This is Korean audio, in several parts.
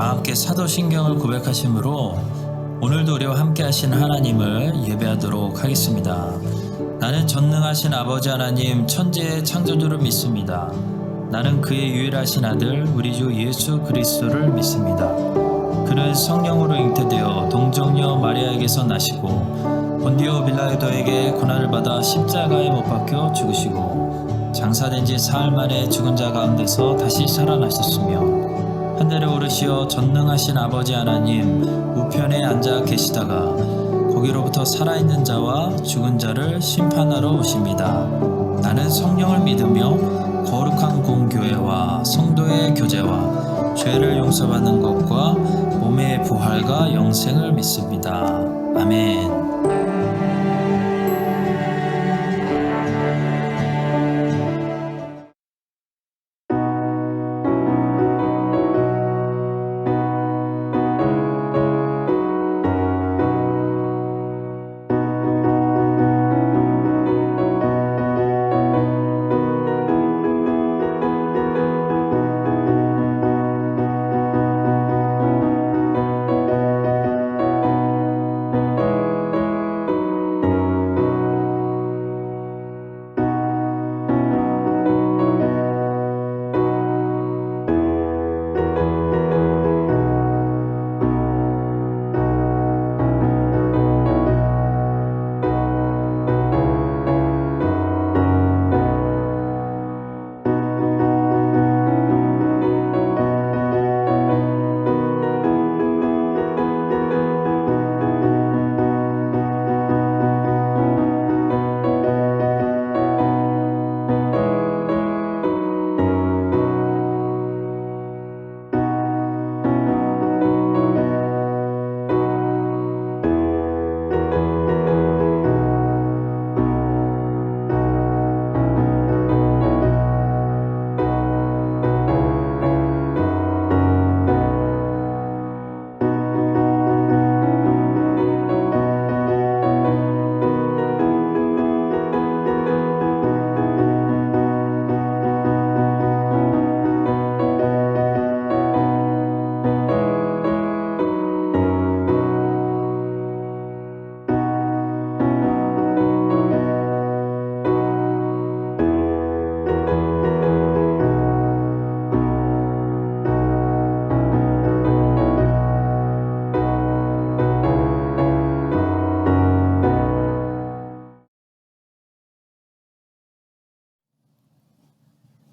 함께 사도신경을 고백하심으로 오늘도 우리와 함께 하신 하나님을 예배하도록 하겠습니다. 나는 전능하신 아버지 하나님 천지의 창조주를 믿습니다. 나는 그의 유일하신 아들 우리 주 예수 그리스도를 믿습니다. 그는 성령으로 잉태되어 동정녀 마리아에게서 나시고 본디오 빌라도에게 고난을 받아 십자가에 못 박혀 죽으시고 장사된 지 사흘 만에 죽은 자 가운데서 다시 살아나셨으며 하늘에 오르시어 전능하신 아버지 하나님 우편에 앉아 계시다가 거기로부터 살아있는 자와 죽은 자를 심판하러 오십니다. 나는 성령을 믿으며 거룩한 공교회와 성도의 교제와 죄를 용서받는 것과 몸의 부활과 영생을 믿습니다. 아멘.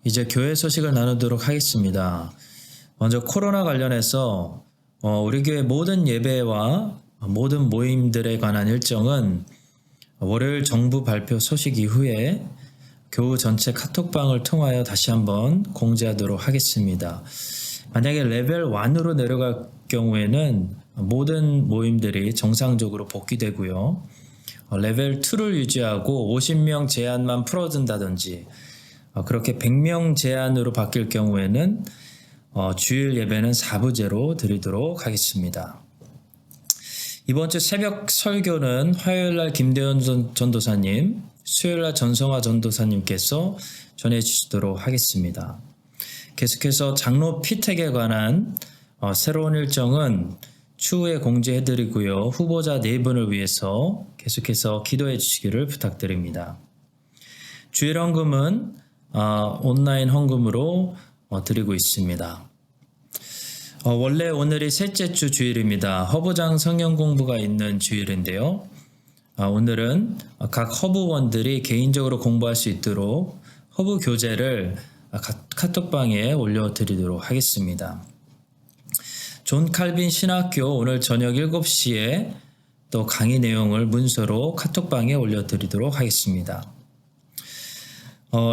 이제 교회 소식을 나누도록 하겠습니다. 먼저 코로나 관련해서 우리 교회 모든 예배와 모든 모임들에 관한 일정은 월요일 정부 발표 소식 이후에 교우 전체 카톡방을 통하여 다시 한번 공지하도록 하겠습니다. 만약에 레벨 1으로 내려갈 경우에는 모든 모임들이 정상적으로 복귀되고요. 레벨 2를 유지하고 50명 제한만 풀어준다든지 그렇게 100명 제한으로 바뀔 경우에는 주일 예배는 4부제로 드리도록 하겠습니다. 이번 주 새벽 설교는 화요일날 김대현 전도사님, 수요일날 전성화 전도사님께서 전해주시도록 하겠습니다. 계속해서 장로 피택에 관한 새로운 일정은 추후에 공지해드리고요. 후보자 4분을 위해서 계속해서 기도해 주시기를 부탁드립니다. 주일 헌금은 온라인 헌금으로 드리고 있습니다. 원래 오늘이 셋째 주 주일입니다. 허브장 성경 공부가 있는 주일인데요. 오늘은 각 허브원들이 개인적으로 공부할 수 있도록 허브 교재를 카톡방에 올려드리도록 하겠습니다. 존 칼빈 신학교 오늘 저녁 7시에 또 강의 내용을 문서로 카톡방에 올려드리도록 하겠습니다.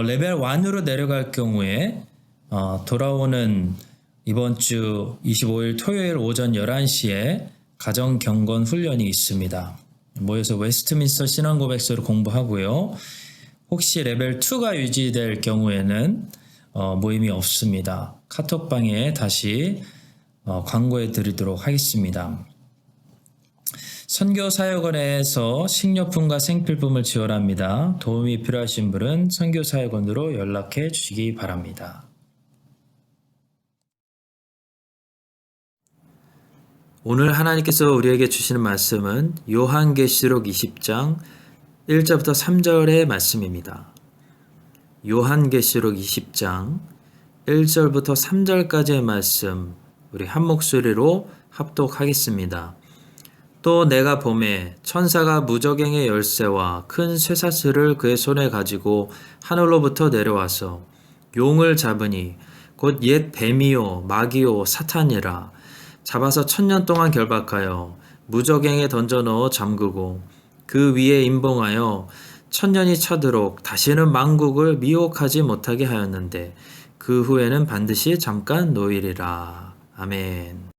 레벨 1으로 내려갈 경우에 돌아오는 이번 주 25일 토요일 오전 11시에 가정경건 훈련이 있습니다. 모여서 웨스트민스터 신앙고백서를 공부하고요. 혹시 레벨 2가 유지될 경우에는 모임이 없습니다. 카톡방에 다시 광고해 드리도록 하겠습니다. 선교사역원에서 식료품과 생필품을 지원합니다. 도움이 필요하신 분은 선교사역원으로 연락해 주시기 바랍니다. 오늘 하나님께서 우리에게 주시는 말씀은 요한계시록 20장 1절부터 3절의 말씀입니다. 요한계시록 20장 1절부터 3절까지의 말씀 우리 한 목소리로 합독하겠습니다. 또 내가 보매 천사가 무저갱의 열쇠와 큰 쇠사슬을 그의 손에 가지고 하늘로부터 내려와서 용을 잡으니 곧 옛 뱀이요 마귀요 사탄이라 잡아서 1000년 동안 결박하여 무저갱에 던져 넣어 잠그고 그 위에 임봉하여 1000년이 차도록 다시는 만국을 미혹하지 못하게 하였는데 그 후에는 반드시 잠깐 놓이리라. 아멘.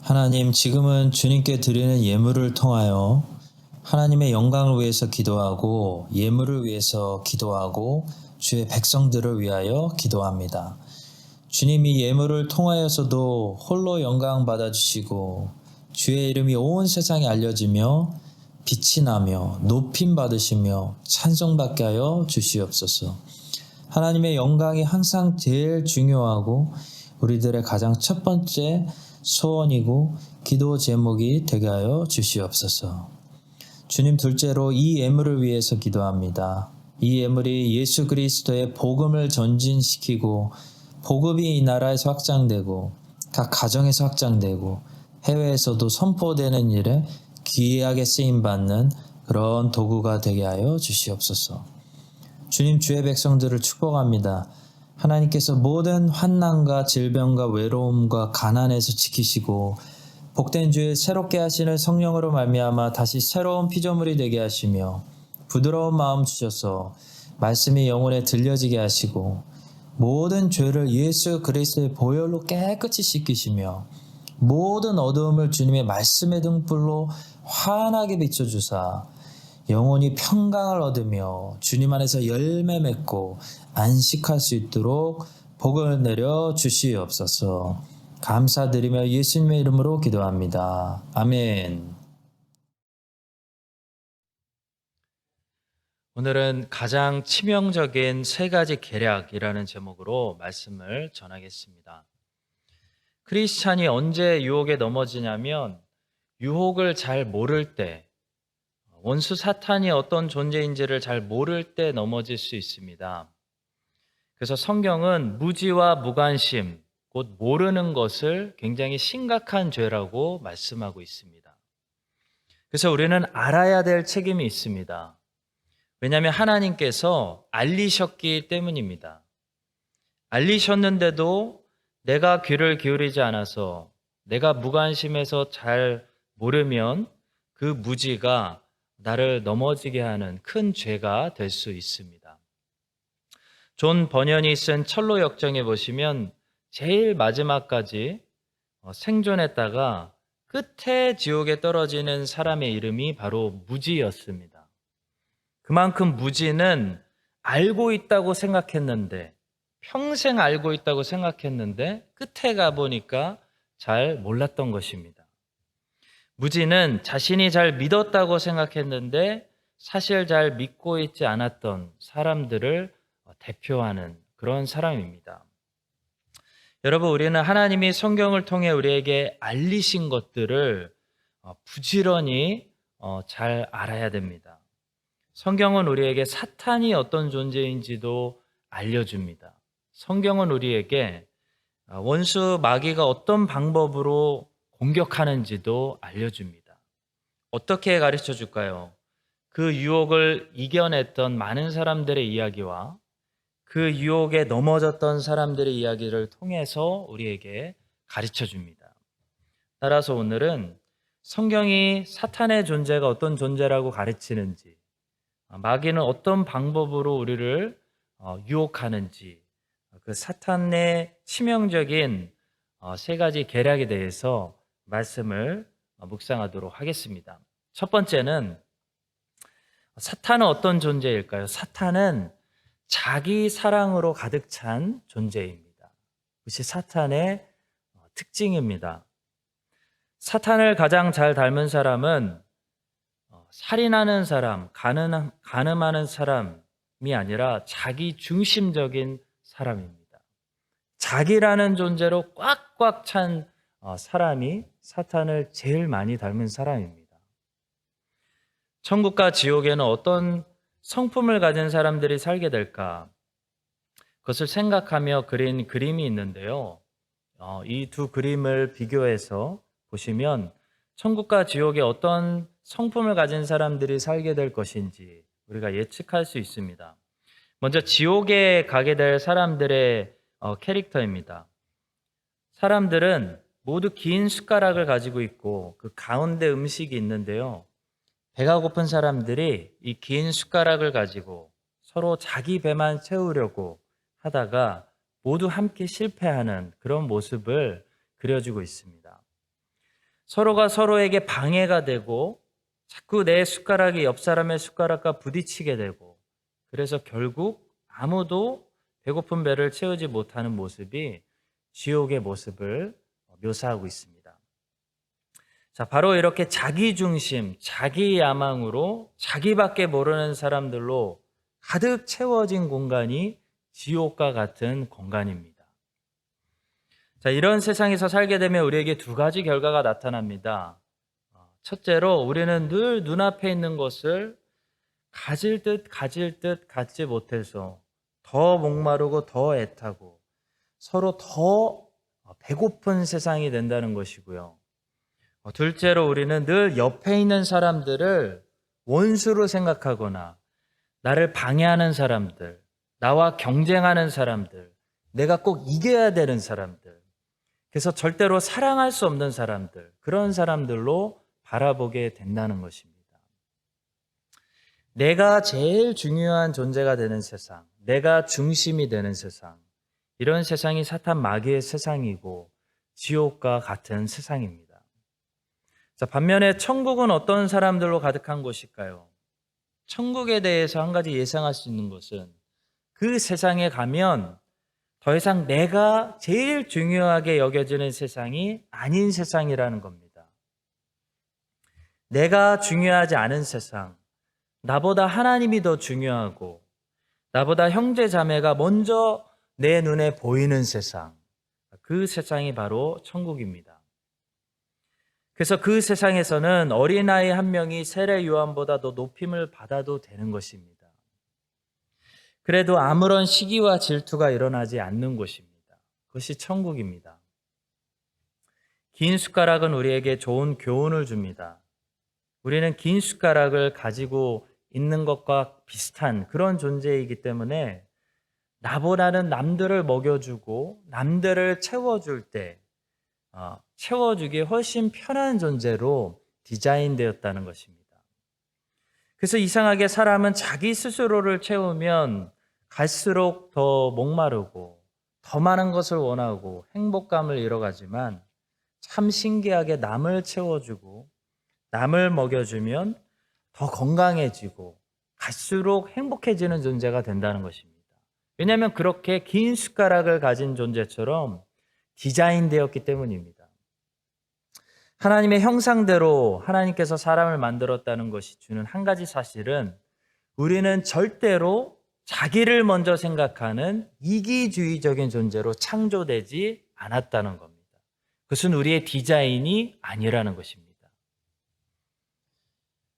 하나님, 지금은 주님께 드리는 예물을 통하여 하나님의 영광을 위해서 기도하고 예물을 위해서 기도하고 주의 백성들을 위하여 기도합니다. 주님이 예물을 통하여서도 홀로 영광 받아주시고 주의 이름이 온 세상에 알려지며 빛이 나며 높임 받으시며 찬송받게 하여 주시옵소서. 하나님의 영광이 항상 제일 중요하고 우리들의 가장 첫 번째 소원이고 기도 제목이 되게 하여 주시옵소서. 주님, 둘째로 이 예물을 위해서 기도합니다. 이 예물이 예수 그리스도의 복음을 전진시키고 복음이 이 나라에서 확장되고 각 가정에서 확장되고 해외에서도 선포되는 일에 귀하게 쓰임받는 그런 도구가 되게 하여 주시옵소서. 주님, 주의 백성들을 축복합니다. 하나님께서 모든 환난과 질병과 외로움과 가난에서 지키시고 복된 주에 새롭게 하시는 성령으로 말미암아 다시 새로운 피조물이 되게 하시며 부드러운 마음 주셔서 말씀이 영혼에 들려지게 하시고 모든 죄를 예수 그리스도의 보혈로 깨끗이 씻기시며 모든 어두움을 주님의 말씀의 등불로 환하게 비춰주사 영혼이 평강을 얻으며 주님 안에서 열매 맺고 안식할 수 있도록 복을 내려 주시옵소서. 감사드리며 예수님의 이름으로 기도합니다. 아멘. 오늘은 가장 치명적인 세 가지 계략이라는 제목으로 말씀을 전하겠습니다. 크리스찬이 언제 유혹에 넘어지냐면 유혹을 잘 모를 때, 원수 사탄이 어떤 존재인지를 잘 모를 때 넘어질 수 있습니다. 그래서 성경은 무지와 무관심, 곧 모르는 것을 굉장히 심각한 죄라고 말씀하고 있습니다. 그래서 우리는 알아야 될 책임이 있습니다. 왜냐하면 하나님께서 알리셨기 때문입니다. 알리셨는데도 내가 귀를 기울이지 않아서, 내가 무관심해서 잘 모르면 그 무지가 나를 넘어지게 하는 큰 죄가 될 수 있습니다. 존 버년이 쓴 철로 역정에 보시면 제일 마지막까지 생존했다가 끝에 지옥에 떨어지는 사람의 이름이 바로 무지였습니다. 그만큼 무지는 알고 있다고 생각했는데, 평생 알고 있다고 생각했는데 끝에 가보니까 잘 몰랐던 것입니다. 무지는 자신이 잘 믿었다고 생각했는데 사실 잘 믿고 있지 않았던 사람들을 대표하는 그런 사람입니다. 여러분, 우리는 하나님이 성경을 통해 우리에게 알리신 것들을 부지런히 잘 알아야 됩니다. 성경은 우리에게 사탄이 어떤 존재인지도 알려줍니다. 성경은 우리에게 원수 마귀가 어떤 방법으로 공격하는지도 알려줍니다. 어떻게 가르쳐 줄까요? 그 유혹을 이겨냈던 많은 사람들의 이야기와 그 유혹에 넘어졌던 사람들의 이야기를 통해서 우리에게 가르쳐 줍니다. 따라서 오늘은 성경이 사탄의 존재가 어떤 존재라고 가르치는지, 마귀는 어떤 방법으로 우리를 유혹하는지, 그 사탄의 치명적인 세 가지 계략에 대해서 말씀을 묵상하도록 하겠습니다. 첫 번째는 사탄은 어떤 존재일까요? 사탄은 자기 사랑으로 가득 찬 존재입니다. 그것이 사탄의 특징입니다. 사탄을 가장 잘 닮은 사람은 살인하는 사람, 간음하는 사람이 아니라 자기 중심적인 사람입니다. 자기라는 존재로 꽉꽉 찬 사람이 사탄을 제일 많이 닮은 사람입니다. 천국과 지옥에는 어떤 성품을 가진 사람들이 살게 될까? 그것을 생각하며 그린 그림이 있는데요. 이 두 그림을 비교해서 보시면 천국과 지옥에 어떤 성품을 가진 사람들이 살게 될 것인지 우리가 예측할 수 있습니다. 먼저 지옥에 가게 될 사람들의 캐릭터입니다. 사람들은 모두 긴 숟가락을 가지고 있고 그 가운데 음식이 있는데요. 배가 고픈 사람들이 이 긴 숟가락을 가지고 서로 자기 배만 채우려고 하다가 모두 함께 실패하는 그런 모습을 그려주고 있습니다. 서로가 서로에게 방해가 되고 자꾸 내 숟가락이 옆 사람의 숟가락과 부딪히게 되고, 그래서 결국 아무도 배고픈 배를 채우지 못하는 모습이 지옥의 모습을 묘사하고 있습니다. 자, 바로 이렇게 자기 중심, 자기 야망으로 자기밖에 모르는 사람들로 가득 채워진 공간이 지옥과 같은 공간입니다. 자, 이런 세상에서 살게 되면 우리에게 두 가지 결과가 나타납니다. 첫째로 우리는 늘 눈앞에 있는 것을 가질 듯 갖지 못해서 더 목마르고 더 애타고 서로 더 배고픈 세상이 된다는 것이고요. 둘째로 우리는 늘 옆에 있는 사람들을 원수로 생각하거나 나를 방해하는 사람들, 나와 경쟁하는 사람들, 내가 꼭 이겨야 되는 사람들, 그래서 절대로 사랑할 수 없는 사람들, 그런 사람들로 바라보게 된다는 것입니다. 내가 제일 중요한 존재가 되는 세상, 내가 중심이 되는 세상, 이런 세상이 사탄 마귀의 세상이고 지옥과 같은 세상입니다. 자, 반면에 천국은 어떤 사람들로 가득한 곳일까요? 천국에 대해서 한 가지 예상할 수 있는 것은 그 세상에 가면 더 이상 내가 제일 중요하게 여겨지는 세상이 아닌 세상이라는 겁니다. 내가 중요하지 않은 세상, 나보다 하나님이 더 중요하고 나보다 형제 자매가 먼저 내 눈에 보이는 세상, 그 세상이 바로 천국입니다. 그래서 그 세상에서는 어린아이 한 명이 세례 요한보다 더 높임을 받아도 되는 것입니다. 그래도 아무런 시기와 질투가 일어나지 않는 곳입니다. 그것이 천국입니다. 긴 숟가락은 우리에게 좋은 교훈을 줍니다. 우리는 긴 숟가락을 가지고 있는 것과 비슷한 그런 존재이기 때문에 나보다는 남들을 먹여주고 남들을 채워줄 때 채워주기에 훨씬 편한 존재로 디자인되었다는 것입니다. 그래서 이상하게 사람은 자기 스스로를 채우면 갈수록 더 목마르고 더 많은 것을 원하고 행복감을 잃어가지만 참 신기하게 남을 채워주고 남을 먹여주면 더 건강해지고 갈수록 행복해지는 존재가 된다는 것입니다. 왜냐하면 그렇게 긴 숟가락을 가진 존재처럼 디자인되었기 때문입니다. 하나님의 형상대로 하나님께서 사람을 만들었다는 것이 주는 한 가지 사실은 우리는 절대로 자기를 먼저 생각하는 이기주의적인 존재로 창조되지 않았다는 겁니다. 그것은 우리의 디자인이 아니라는 것입니다.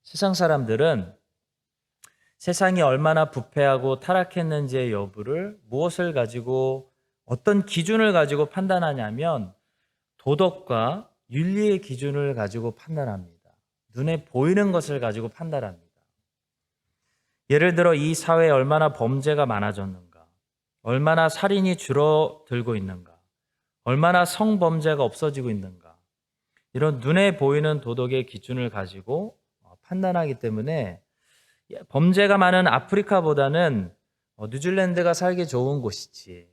세상 사람들은 세상이 얼마나 부패하고 타락했는지의 여부를 무엇을 가지고 어떤 기준을 가지고 판단하냐면 도덕과 윤리의 기준을 가지고 판단합니다. 눈에 보이는 것을 가지고 판단합니다. 예를 들어 이 사회에 얼마나 범죄가 많아졌는가, 얼마나 살인이 줄어들고 있는가, 얼마나 성범죄가 없어지고 있는가, 이런 눈에 보이는 도덕의 기준을 가지고 판단하기 때문에 범죄가 많은 아프리카보다는 뉴질랜드가 살기 좋은 곳이지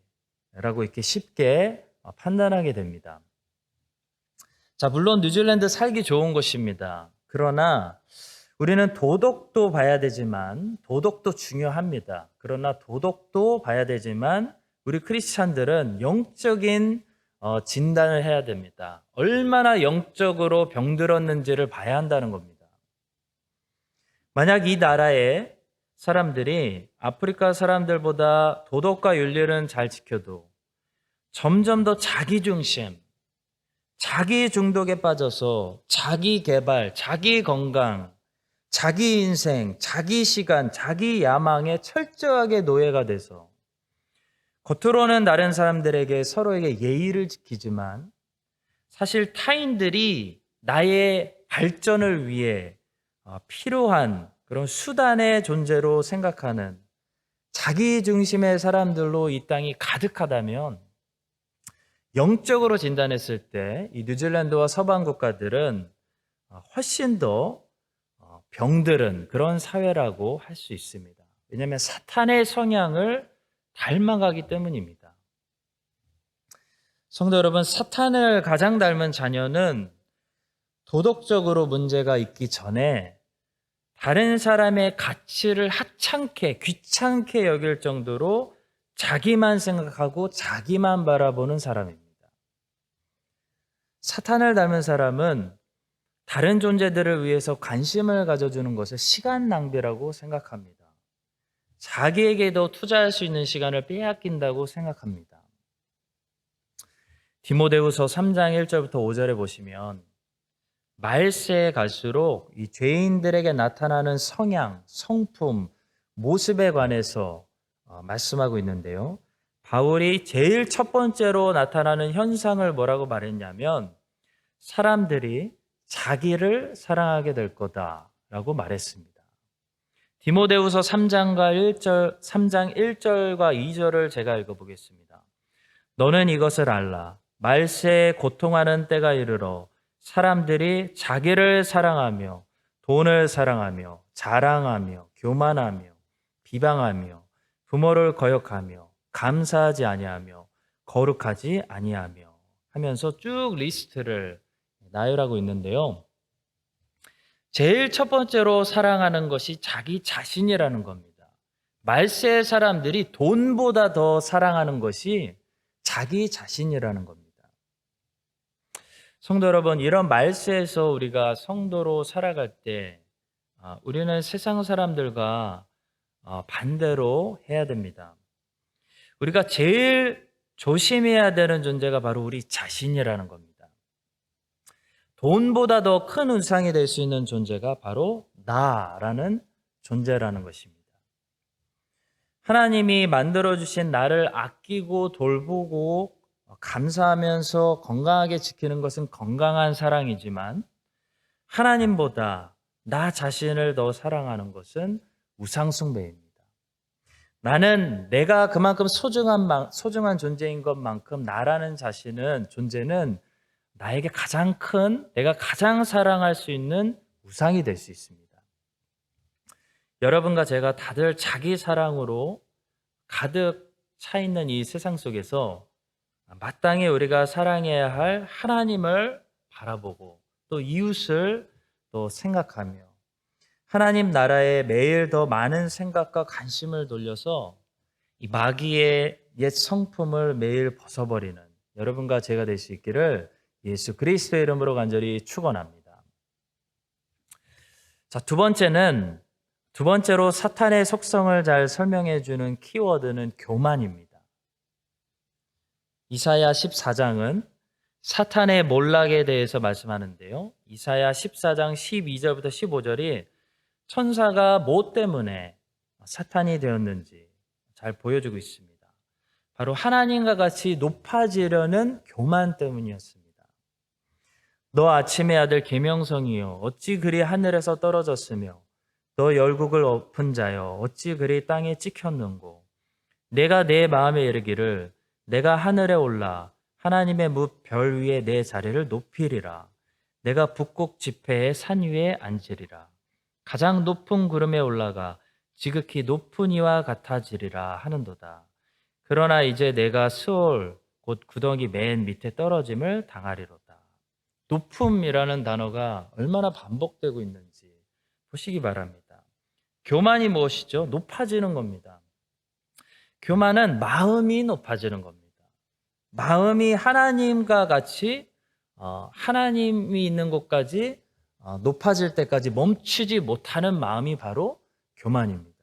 라고 이렇게 쉽게 판단하게 됩니다. 자, 물론 뉴질랜드 살기 좋은 곳입니다. 그러나 우리는 도덕도 봐야 되지만 도덕도 중요합니다. 그러나 도덕도 봐야 되지만 우리 크리스찬들은 영적인 진단을 해야 됩니다. 얼마나 영적으로 병들었는지를 봐야 한다는 겁니다. 만약 이 나라의 사람들이 아프리카 사람들보다 도덕과 윤리는 잘 지켜도 점점 더 자기 중심, 자기 중독에 빠져서 자기 개발, 자기 건강, 자기 인생, 자기 시간, 자기 야망에 철저하게 노예가 돼서 겉으로는 다른 사람들에게 서로에게 예의를 지키지만 사실 타인들이 나의 발전을 위해 필요한 그런 수단의 존재로 생각하는 자기 중심의 사람들로 이 땅이 가득하다면 영적으로 진단했을 때 이 뉴질랜드와 서방 국가들은 훨씬 더 병들은 그런 사회라고 할 수 있습니다. 왜냐하면 사탄의 성향을 닮아가기 때문입니다. 성도 여러분, 사탄을 가장 닮은 자녀는 도덕적으로 문제가 있기 전에 다른 사람의 가치를 하찮게, 귀찮게 여길 정도로 자기만 생각하고 자기만 바라보는 사람입니다. 사탄을 닮은 사람은 다른 존재들을 위해서 관심을 가져주는 것을 시간 낭비라고 생각합니다. 자기에게도 투자할 수 있는 시간을 빼앗긴다고 생각합니다. 디모데후서 3장 1절부터 5절에 보시면 말세에 갈수록 이 죄인들에게 나타나는 성향, 성품, 모습에 관해서 말씀하고 있는데요. 바울이 제일 첫 번째로 나타나는 현상을 뭐라고 말했냐면 사람들이 자기를 사랑하게 될 거다라고 말했습니다. 디모데후서 3장 1절과 2절을 제가 읽어보겠습니다. 너는 이것을 알라. 말세에 고통하는 때가 이르러 사람들이 자기를 사랑하며 돈을 사랑하며 자랑하며 교만하며 비방하며 부모를 거역하며 감사하지 아니하며 거룩하지 아니하며 하면서 쭉 리스트를 나열하고 있는데요. 제일 첫 번째로 사랑하는 것이 자기 자신이라는 겁니다. 말세의 사람들이 돈보다 더 사랑하는 것이 자기 자신이라는 겁니다. 성도 여러분, 이런 말세에서 우리가 성도로 살아갈 때 우리는 세상 사람들과 반대로 해야 됩니다. 우리가 제일 조심해야 되는 존재가 바로 우리 자신이라는 겁니다. 돈보다 더 큰 우상이 될 수 있는 존재가 바로 나라는 존재라는 것입니다. 하나님이 만들어주신 나를 아끼고 돌보고 감사하면서 건강하게 지키는 것은 건강한 사랑이지만 하나님보다 나 자신을 더 사랑하는 것은 우상숭배입니다. 나는 내가 그만큼 소중한 존재인 것만큼 나라는 존재는 나에게 가장 큰, 내가 가장 사랑할 수 있는 우상이 될 수 있습니다. 여러분과 제가 다들 자기 사랑으로 가득 차 있는 이 세상 속에서 마땅히 우리가 사랑해야 할 하나님을 바라보고 또 이웃을 또 생각하며 하나님 나라에 매일 더 많은 생각과 관심을 돌려서 이 마귀의 옛 성품을 매일 벗어버리는 여러분과 제가 될 수 있기를 예수 그리스도의 이름으로 간절히 축원합니다. 자, 두 번째로 사탄의 속성을 잘 설명해 주는 키워드는 교만입니다. 이사야 14장은 사탄의 몰락에 대해서 말씀하는데요. 이사야 14장 12절부터 15절이 천사가 뭐 때문에 사탄이 되었는지 잘 보여주고 있습니다. 바로 하나님과 같이 높아지려는 교만 때문이었습니다. 너 아침의 아들 계명성이여 어찌 그리 하늘에서 떨어졌으며 너 열국을 엎은 자여 어찌 그리 땅에 찍혔는고 내가 내 마음에 이르기를 내가 하늘에 올라 하나님의 뭇별 위에 내 자리를 높이리라 내가 북극 지폐의 산 위에 앉으리라 가장 높은 구름에 올라가 지극히 높은 이와 같아지리라 하는도다. 그러나 이제 내가 스올 곧 구덩이 맨 밑에 떨어짐을 당하리로다. 높음이라는 단어가 얼마나 반복되고 있는지 보시기 바랍니다. 교만이 무엇이죠? 높아지는 겁니다. 교만은 마음이 높아지는 겁니다. 마음이 하나님과 같이 하나님이 있는 곳까지 높아질 때까지 멈추지 못하는 마음이 바로 교만입니다.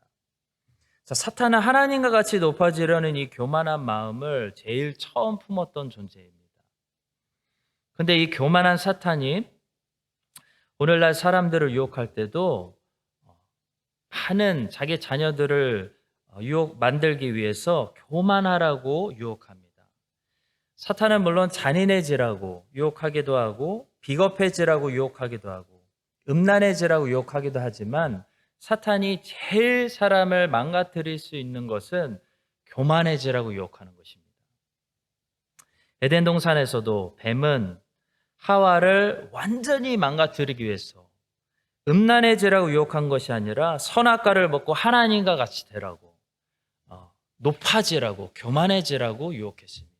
자, 사탄은 하나님과 같이 높아지려는 이 교만한 마음을 제일 처음 품었던 존재입니다. 근데 이 교만한 사탄이 오늘날 사람들을 유혹할 때도 많은 자기 자녀들을 만들기 위해서 교만하라고 유혹합니다. 사탄은 물론 잔인해지라고 유혹하기도 하고 비겁해지라고 유혹하기도 하고 음란해지라고 유혹하기도 하지만 사탄이 제일 사람을 망가뜨릴 수 있는 것은 교만해지라고 유혹하는 것입니다. 에덴 동산에서도 뱀은 하와를 완전히 망가뜨리기 위해서 음란해지라고 유혹한 것이 아니라 선악과를 먹고 하나님과 같이 되라고 높아지라고 교만해지라고 유혹했습니다.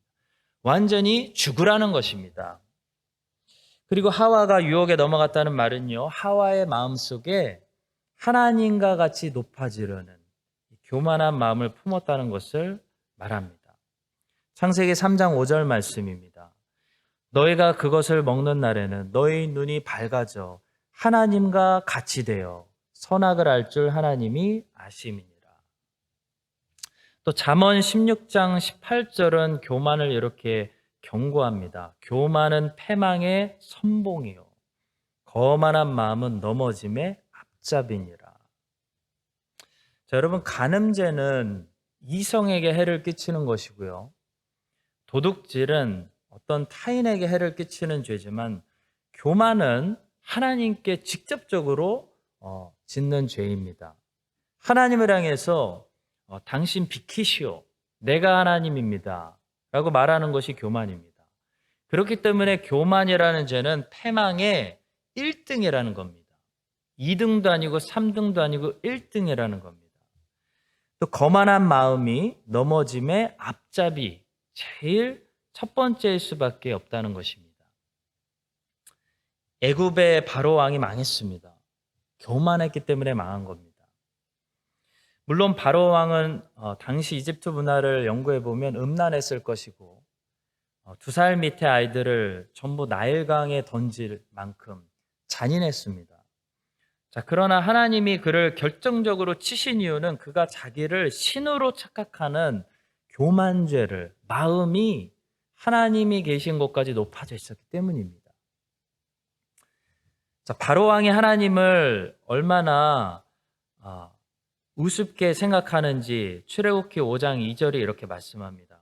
완전히 죽으라는 것입니다. 그리고 하와가 유혹에 넘어갔다는 말은요, 하와의 마음속에 하나님과 같이 높아지려는 교만한 마음을 품었다는 것을 말합니다. 창세기 3장 5절 말씀입니다. 너희가 그것을 먹는 날에는 너희 눈이 밝아져 하나님과 같이 되어 선악을 알 줄 하나님이 아심이니라. 또 잠언 16장 18절은 교만을 이렇게 경고합니다. 교만은 패망의 선봉이요 거만한 마음은 넘어짐의 앞잡이니라. 자, 여러분, 간음죄는 이성에게 해를 끼치는 것이고요. 도둑질은 어떤 타인에게 해를 끼치는 죄지만 교만은 하나님께 직접적으로 짓는 죄입니다. 하나님을 향해서 당신 비키시오, 내가 하나님입니다 라고 말하는 것이 교만입니다. 그렇기 때문에 교만이라는 죄는 패망의 1등이라는 겁니다. 2등도 아니고 3등도 아니고 1등이라는 겁니다. 또 거만한 마음이 넘어짐의 앞잡이, 제일 첫 번째일 수밖에 없다는 것입니다. 애굽의 바로 왕이 망했습니다. 교만했기 때문에 망한 겁니다. 물론 바로 왕은 당시 이집트 문화를 연구해 보면 음란했을 것이고 2살 밑의 아이들을 전부 나일강에 던질 만큼 잔인했습니다. 자, 그러나 하나님이 그를 결정적으로 치신 이유는 그가 자기를 신으로 착각하는 교만죄를, 마음이 하나님이 계신 곳까지 높아져 있었기 때문입니다. 자, 바로 왕이 하나님을 얼마나 우습게 생각하는지 출애굽기 5장 2절이 이렇게 말씀합니다.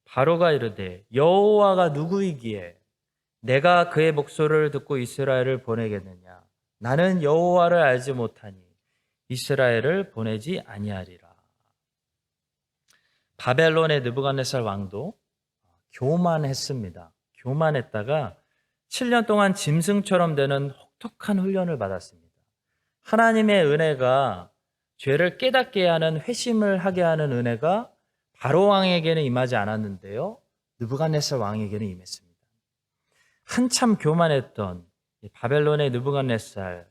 바로가 이르되 여호와가 누구이기에 내가 그의 목소리를 듣고 이스라엘을 보내겠느냐? 나는 여호와를 알지 못하니 이스라엘을 보내지 아니하리라. 바벨론의 느부갓네살 왕도 교만했습니다. 교만했다가 7년 동안 짐승처럼 되는 혹독한 훈련을 받았습니다. 하나님의 은혜가 죄를 깨닫게 하는 회심을 하게 하는 은혜가 바로 왕에게는 임하지 않았는데요. 느부갓네살 왕에게는 임했습니다. 한참 교만했던 바벨론의 느부갓네살,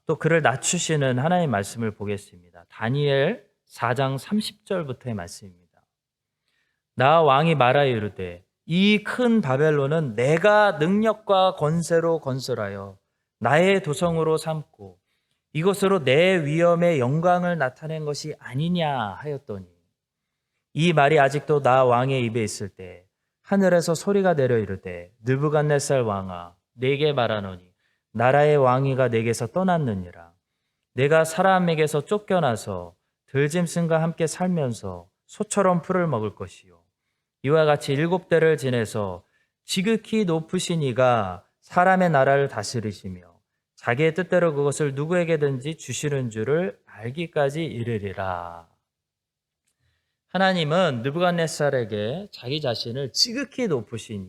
또 그를 낮추시는 하나님의 말씀을 보겠습니다. 다니엘 4장 30절부터의 말씀입니다. 나 왕이 말하여 이르되 이 큰 바벨론은 내가 능력과 권세로 건설하여 나의 도성으로 삼고 이것으로 내 위엄의 영광을 나타낸 것이 아니냐 하였더니 이 말이 아직도 나 왕의 입에 있을 때 하늘에서 소리가 내려 이르되 느부갓네살 왕아 내게 말하노니 나라의 왕위가 내게서 떠났느니라. 내가 사람에게서 쫓겨나서 들짐승과 함께 살면서 소처럼 풀을 먹을 것이요 이와 같이 7대를 지내서 지극히 높으신 이가 사람의 나라를 다스리시며 자기의 뜻대로 그것을 누구에게든지 주시는 줄을 알기까지 이르리라. 하나님은 느부갓네살에게 자기 자신을 지극히 높으신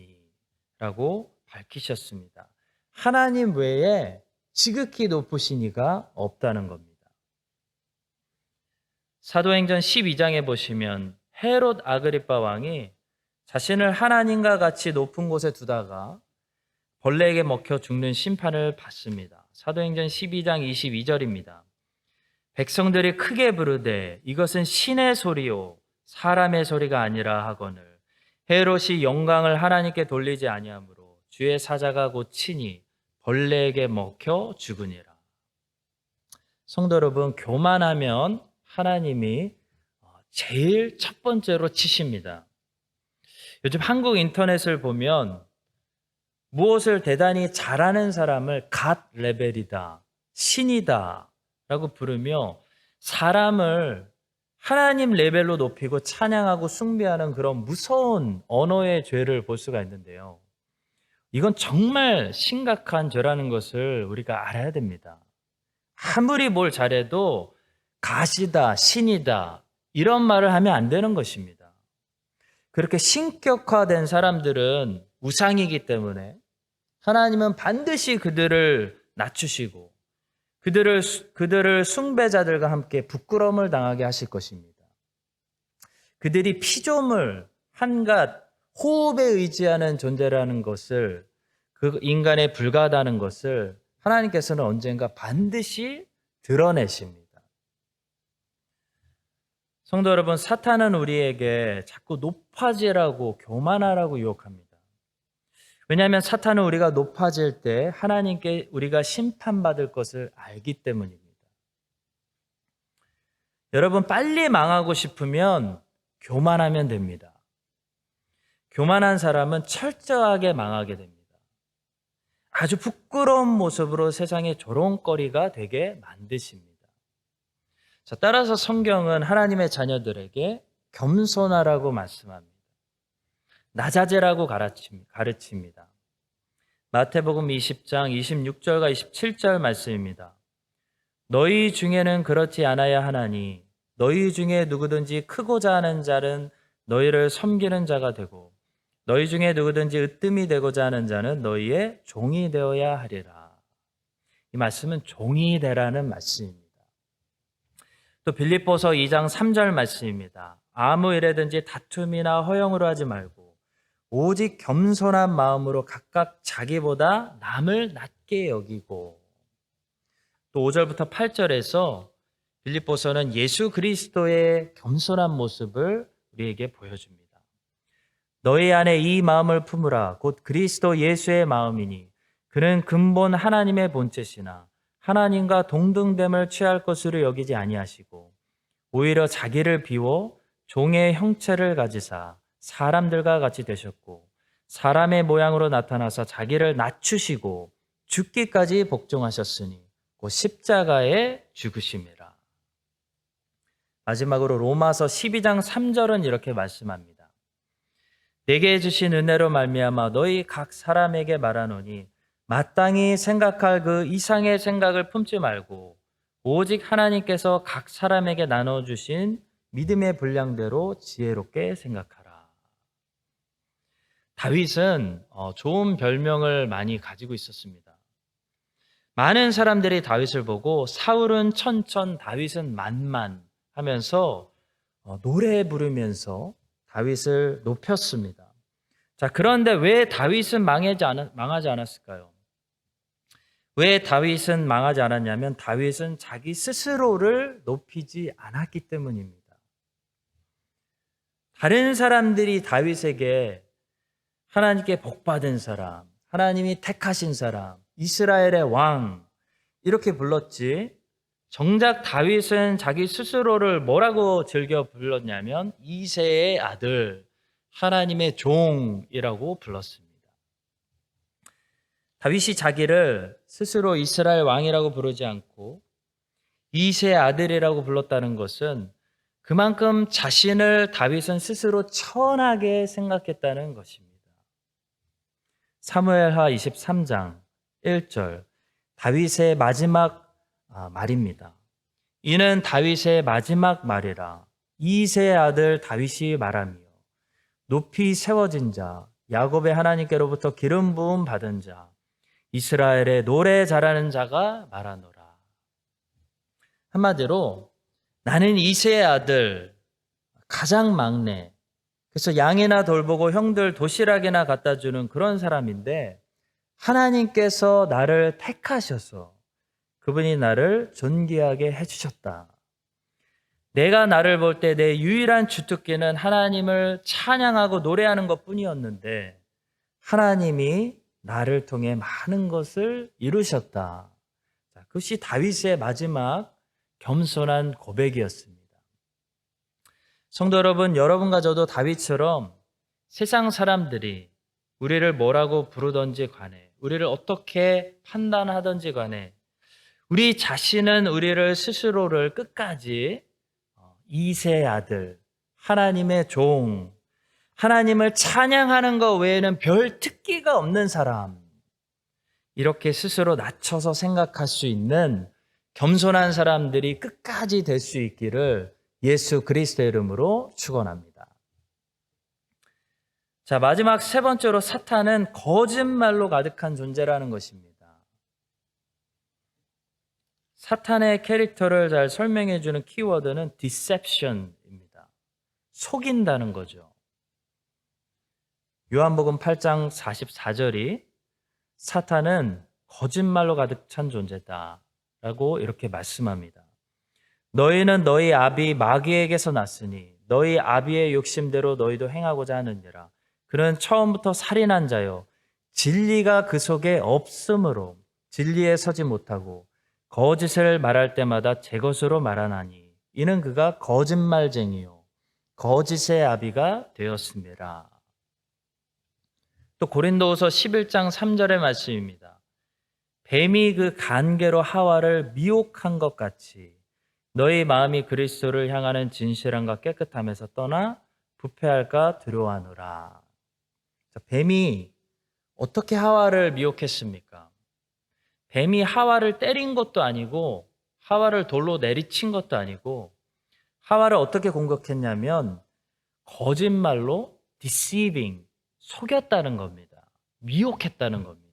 이라고 밝히셨습니다. 하나님 외에 지극히 높으신 이가 없다는 겁니다. 사도행전 12장에 보시면 헤롯 아그리빠 왕이 자신을 하나님과 같이 높은 곳에 두다가 벌레에게 먹혀 죽는 심판을 받습니다. 사도행전 12장 22절입니다. 백성들이 크게 부르되 이것은 신의 소리요 사람의 소리가 아니라 하거늘 헤롯이 영광을 하나님께 돌리지 아니하므로 주의 사자가 곧 친히 벌레에게 먹혀 죽으니라. 성도 여러분, 교만하면 하나님이 제일 첫 번째로 치십니다. 요즘 한국 인터넷을 보면 무엇을 대단히 잘하는 사람을 갓 레벨이다, 신이다 라고 부르며 사람을 하나님 레벨로 높이고 찬양하고 숭배하는 그런 무서운 언어의 죄를 볼 수가 있는데요. 이건 정말 심각한 죄라는 것을 우리가 알아야 됩니다. 아무리 뭘 잘해도 갓이다, 신이다 이런 말을 하면 안 되는 것입니다. 그렇게 신격화된 사람들은 우상이기 때문에 하나님은 반드시 그들을 낮추시고 그들을 숭배자들과 함께 부끄러움을 당하게 하실 것입니다. 그들이 피조물, 한갓, 호흡에 의지하는 존재라는 것을, 그 인간에 불과하다는 것을 하나님께서는 언젠가 반드시 드러내십니다. 성도 여러분, 사탄은 우리에게 자꾸 높아지라고, 교만하라고 유혹합니다. 왜냐하면 사탄은 우리가 높아질 때 하나님께 우리가 심판받을 것을 알기 때문입니다. 여러분, 빨리 망하고 싶으면 교만하면 됩니다. 교만한 사람은 철저하게 망하게 됩니다. 아주 부끄러운 모습으로 세상의 조롱거리가 되게 만드십니다. 자, 따라서 성경은 하나님의 자녀들에게 겸손하라고 말씀합니다. 낮아지라고 가르칩니다. 마태복음 20장 26절과 27절 말씀입니다. 너희 중에는 그렇지 않아야 하나니 너희 중에 누구든지 크고자 하는 자는 너희를 섬기는 자가 되고 너희 중에 누구든지 으뜸이 되고자 하는 자는 너희의 종이 되어야 하리라. 이 말씀은 종이 되라는 말씀입니다. 또 빌립보서 2장 3절 말씀입니다. 아무 일에든지 다툼이나 허영으로 하지 말고 오직 겸손한 마음으로 각각 자기보다 남을 낮게 여기고. 또 5절부터 8절에서 빌립보서는 예수 그리스도의 겸손한 모습을 우리에게 보여줍니다. 너희 안에 이 마음을 품으라. 곧 그리스도 예수의 마음이니 그는 근본 하나님의 본체시나 하나님과 동등됨을 취할 것으로 여기지 아니하시고 오히려 자기를 비워 종의 형체를 가지사 사람들과 같이 되셨고 사람의 모양으로 나타나서 자기를 낮추시고 죽기까지 복종하셨으니 곧 십자가에 죽으심이라. 마지막으로 로마서 12장 3절은 이렇게 말씀합니다. 내게 주신 은혜로 말미암아 너희 각 사람에게 말하노니 마땅히 생각할 그 이상의 생각을 품지 말고 오직 하나님께서 각 사람에게 나눠주신 믿음의 분량대로 지혜롭게 생각하라. 다윗은 좋은 별명을 많이 가지고 있었습니다. 많은 사람들이 다윗을 보고 사울은 천천, 다윗은 만만 하면서 노래 부르면서 다윗을 높였습니다. 자, 그런데 왜 다윗은 망하지 않았을까요? 왜 다윗은 망하지 않았냐면 다윗은 자기 스스로를 높이지 않았기 때문입니다. 다른 사람들이 다윗에게 하나님께 복받은 사람, 하나님이 택하신 사람, 이스라엘의 왕 이렇게 불렀지, 정작 다윗은 자기 스스로를 뭐라고 즐겨 불렀냐면 이새의 아들, 하나님의 종이라고 불렀습니다. 다윗이 자기를 스스로 이스라엘 왕이라고 부르지 않고 이새의 아들이라고 불렀다는 것은 그만큼 자신을 다윗은 스스로 천하게 생각했다는 것입니다. 사무엘하 23장 1절, 다윗의 마지막 말입니다. 이는 다윗의 마지막 말이라. 이새의 아들 다윗이 말하며 높이 세워진 자, 야곱의 하나님께로부터 기름 부음 받은 자, 이스라엘의 노래 잘하는 자가 말하노라. 한마디로 나는 이새의 아들, 가장 막내, 그래서 양이나 돌보고 형들 도시락이나 갖다 주는 그런 사람인데 하나님께서 나를 택하셔서 그분이 나를 존귀하게 해주셨다. 내가 나를 볼 때 내 유일한 주특기는 하나님을 찬양하고 노래하는 것뿐이었는데 하나님이 나를 통해 많은 것을 이루셨다. 그것이 다윗의 마지막 겸손한 고백이었습니다. 성도 여러분, 여러분과 저도 다윗처럼 세상 사람들이 우리를 뭐라고 부르든지 간에, 우리를 어떻게 판단하든지 간에 우리 자신은 우리를 스스로를 끝까지 이새의 아들, 하나님의 종, 하나님을 찬양하는 것 외에는 별 특기가 없는 사람, 이렇게 스스로 낮춰서 생각할 수 있는 겸손한 사람들이 끝까지 될 수 있기를 예수 그리스도의 이름으로 축원합니다. 자, 마지막 세 번째로 사탄은 거짓말로 가득한 존재라는 것입니다. 사탄의 캐릭터를 잘 설명해 주는 키워드는 deception입니다. 속인다는 거죠. 요한복음 8장 44절이 사탄은 거짓말로 가득 찬 존재다 라고 이렇게 말씀합니다. 너희는 너희 아비 마귀에게서 났으니 너희 아비의 욕심대로 너희도 행하고자 하느니라. 그는 처음부터 살인한 자요 진리가 그 속에 없으므로 진리에 서지 못하고 거짓을 말할 때마다 제 것으로 말하나니 이는 그가 거짓말쟁이요 거짓의 아비가 되었습니다. 또 고린도후서 11장 3절의 말씀입니다. 뱀이 그 간계로 하와를 미혹한 것 같이 너희 마음이 그리스도를 향하는 진실함과 깨끗함에서 떠나 부패할까 두려워하노라. 뱀이 어떻게 하와를 미혹했습니까? 뱀이 하와를 때린 것도 아니고 하와를 돌로 내리친 것도 아니고 하와를 어떻게 공격했냐면 거짓말로 deceiving, 속였다는 겁니다. 미혹했다는 겁니다.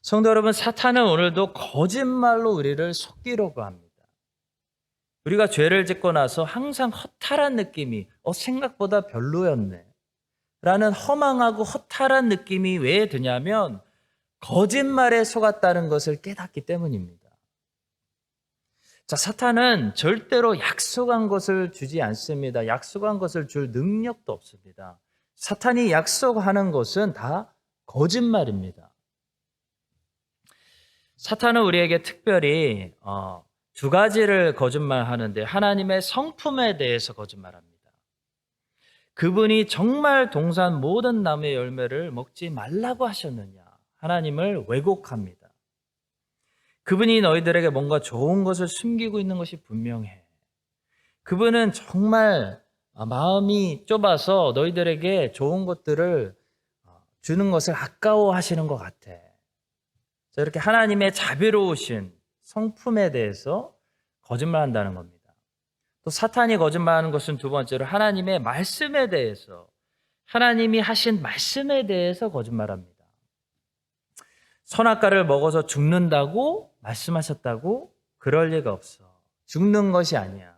성도 여러분, 사탄은 오늘도 거짓말로 우리를 속이려고 합니다. 우리가 죄를 짓고 나서 항상 허탈한 느낌이 생각보다 별로였네 라는 허망하고 허탈한 느낌이 왜 드냐면 거짓말에 속았다는 것을 깨닫기 때문입니다. 자, 사탄은 절대로 약속한 것을 주지 않습니다. 약속한 것을 줄 능력도 없습니다. 사탄이 약속하는 것은 다 거짓말입니다. 사탄은 우리에게 특별히 두 가지를 거짓말하는데 하나님의 성품에 대해서 거짓말합니다. 그분이 정말 동산 모든 나무의 열매를 먹지 말라고 하셨느냐 하나님을 왜곡합니다. 그분이 너희들에게 뭔가 좋은 것을 숨기고 있는 것이 분명해. 그분은 정말 마음이 좁아서 너희들에게 좋은 것들을 주는 것을 아까워하시는 것 같아. 자, 이렇게 하나님의 자비로우신 성품에 대해서 거짓말한다는 겁니다. 또 사탄이 거짓말하는 것은 두 번째로 하나님의 말씀에 대해서, 하나님이 하신 말씀에 대해서 거짓말합니다. 선악과를 먹어서 죽는다고 말씀하셨다고? 그럴 리가 없어. 죽는 것이 아니야.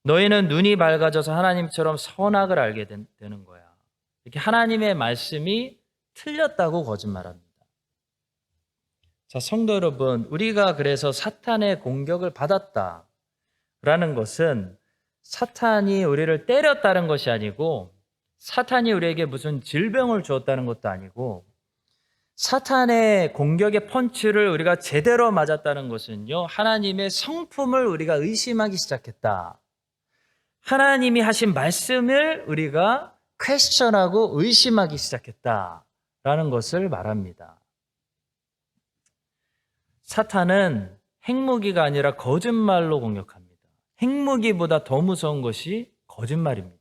너희는 눈이 밝아져서 하나님처럼 선악을 알게 되는 거야. 이렇게 하나님의 말씀이 틀렸다고 거짓말합니다. 자, 성도 여러분, 우리가 그래서 사탄의 공격을 받았다라는 것은 사탄이 우리를 때렸다는 것이 아니고, 사탄이 우리에게 무슨 질병을 주었다는 것도 아니고, 사탄의 공격의 펀치를 우리가 제대로 맞았다는 것은요, 하나님의 성품을 우리가 의심하기 시작했다. 하나님이 하신 말씀을 우리가 퀘스천하고 의심하기 시작했다라는 것을 말합니다. 사탄은 핵무기가 아니라 거짓말로 공격합니다. 핵무기보다 더 무서운 것이 거짓말입니다.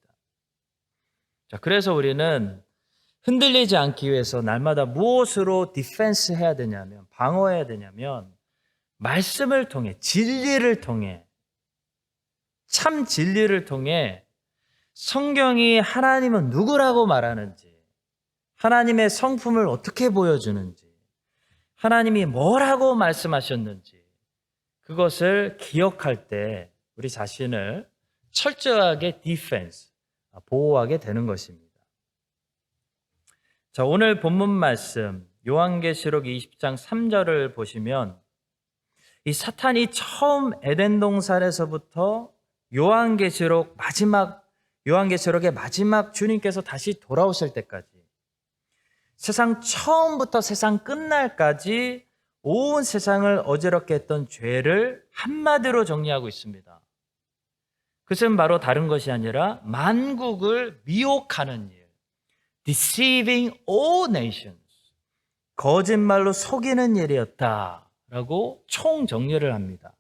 자, 그래서 우리는 흔들리지 않기 위해서 날마다 무엇으로 디펜스 해야 되냐면, 방어해야 되냐면, 말씀을 통해, 진리를 통해, 참 진리를 통해 성경이 하나님은 누구라고 말하는지, 하나님의 성품을 어떻게 보여주는지, 하나님이 뭐라고 말씀하셨는지, 그것을 기억할 때 우리 자신을 철저하게 디펜스, 보호하게 되는 것입니다. 자, 오늘 본문 말씀 요한계시록 20장 3절을 보시면 이 사탄이 처음 에덴 동산에서부터 요한계시록의 마지막 주님께서 다시 돌아오실 때까지, 세상 처음부터 세상 끝날까지 온 세상을 어지럽게 했던 죄를 한마디로 정리하고 있습니다. 그것은 바로 다른 것이 아니라 만국을 미혹하는 일, deceiving all nations, 거짓말로 속이는 일이었다라고 총정리를 합니다.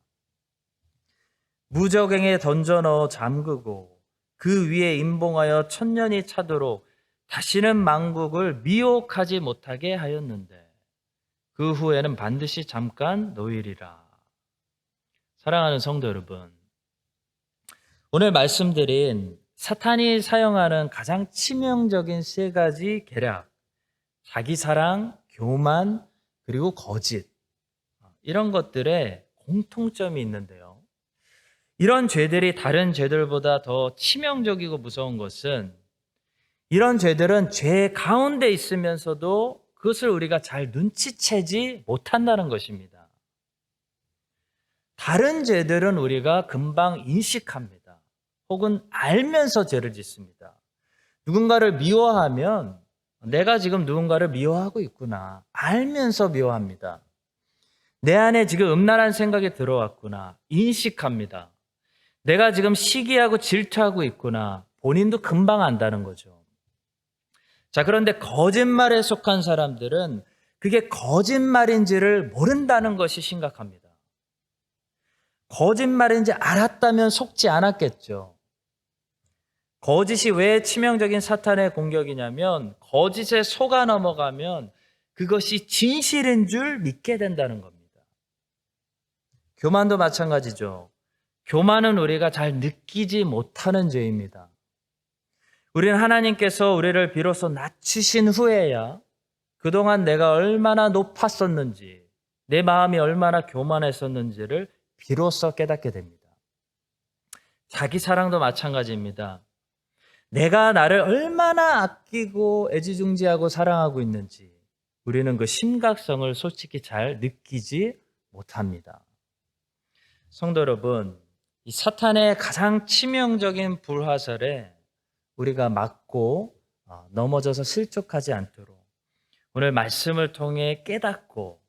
무저갱에 던져 넣어 잠그고 그 위에 임봉하여 천년이 차도록 다시는 만국을 미혹하지 못하게 하였는데 그 후에는 반드시 잠깐 놓이리라. 사랑하는 성도 여러분, 오늘 말씀드린 사탄이 사용하는 가장 치명적인 세 가지 계략, 자기 사랑, 교만, 그리고 거짓, 이런 것들에 공통점이 있는데요. 이런 죄들이 다른 죄들보다 더 치명적이고 무서운 것은, 이런 죄들은 죄 가운데 있으면서도 그것을 우리가 잘 눈치채지 못한다는 것입니다. 다른 죄들은 우리가 금방 인식합니다. 혹은 알면서 죄를 짓습니다. 누군가를 미워하면 내가 지금 누군가를 미워하고 있구나, 알면서 미워합니다. 내 안에 지금 음란한 생각이 들어왔구나, 인식합니다. 내가 지금 시기하고 질투하고 있구나, 본인도 금방 안다는 거죠. 자, 그런데 거짓말에 속한 사람들은 그게 거짓말인지를 모른다는 것이 심각합니다. 거짓말인지 알았다면 속지 않았겠죠. 거짓이 왜 치명적인 사탄의 공격이냐면, 거짓에 속아 넘어가면 그것이 진실인 줄 믿게 된다는 겁니다. 교만도 마찬가지죠. 교만은 우리가 잘 느끼지 못하는 죄입니다. 우리는 하나님께서 우리를 비로소 낮추신 후에야 그동안 내가 얼마나 높았었는지, 내 마음이 얼마나 교만했었는지를 비로소 깨닫게 됩니다. 자기 사랑도 마찬가지입니다. 내가 나를 얼마나 아끼고 애지중지하고 사랑하고 있는지 우리는 그 심각성을 솔직히 잘 느끼지 못합니다. 성도 여러분, 이 사탄의 가장 치명적인 불화살에 우리가 맞고 넘어져서 실족하지 않도록 오늘 말씀을 통해 깨닫고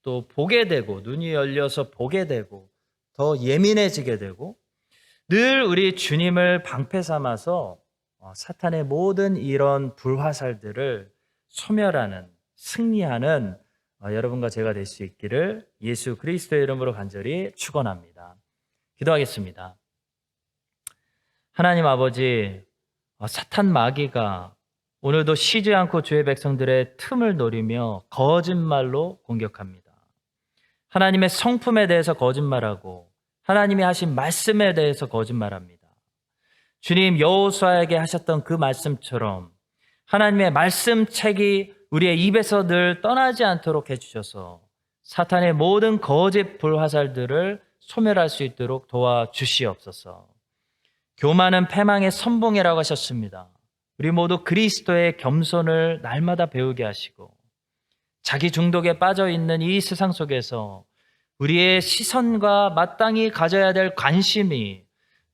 또 보게 되고, 눈이 열려서 보게 되고 더 예민해지게 되고, 늘 우리 주님을 방패 삼아서 사탄의 모든 이런 불화살들을 소멸하는 승리하는 여러분과 제가 될 수 있기를 예수 그리스도의 이름으로 간절히 축원합니다. 기도하겠습니다. 하나님 아버지, 사탄 마귀가 오늘도 쉬지 않고 주의 백성들의 틈을 노리며 거짓말로 공격합니다. 하나님의 성품에 대해서 거짓말하고 하나님이 하신 말씀에 대해서 거짓말합니다. 주님, 여호수아에게 하셨던 그 말씀처럼 하나님의 말씀책이 우리의 입에서 늘 떠나지 않도록 해주셔서 사탄의 모든 거짓 불화살들을 소멸할 수 있도록 도와주시옵소서. 교만은 패망의 선봉이라고 하셨습니다. 우리 모두 그리스도의 겸손을 날마다 배우게 하시고 자기 중독에 빠져 있는 이 세상 속에서 우리의 시선과 마땅히 가져야 될 관심이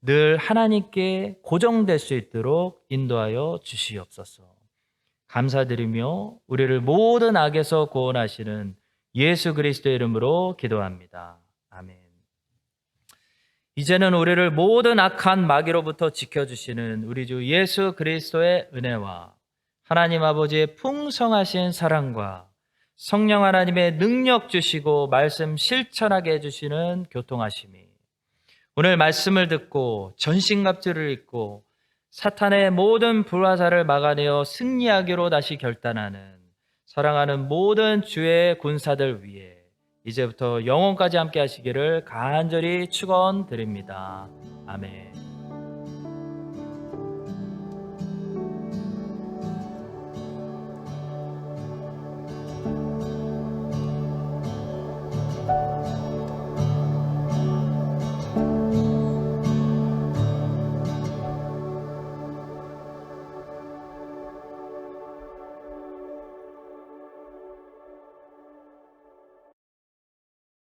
늘 하나님께 고정될 수 있도록 인도하여 주시옵소서. 감사드리며 우리를 모든 악에서 구원하시는 예수 그리스도의 이름으로 기도합니다. 아멘. 이제는 우리를 모든 악한 마귀로부터 지켜주시는 우리 주 예수 그리스도의 은혜와 하나님 아버지의 풍성하신 사랑과 성령 하나님의 능력 주시고 말씀 실천하게 해주시는 교통하심이 오늘 말씀을 듣고 전신갑주를 입고 사탄의 모든 불화살을 막아내어 승리하기로 다시 결단하는 사랑하는 모든 주의 군사들 위해 이제부터 영원까지 함께 하시기를 간절히 축원드립니다. 아멘.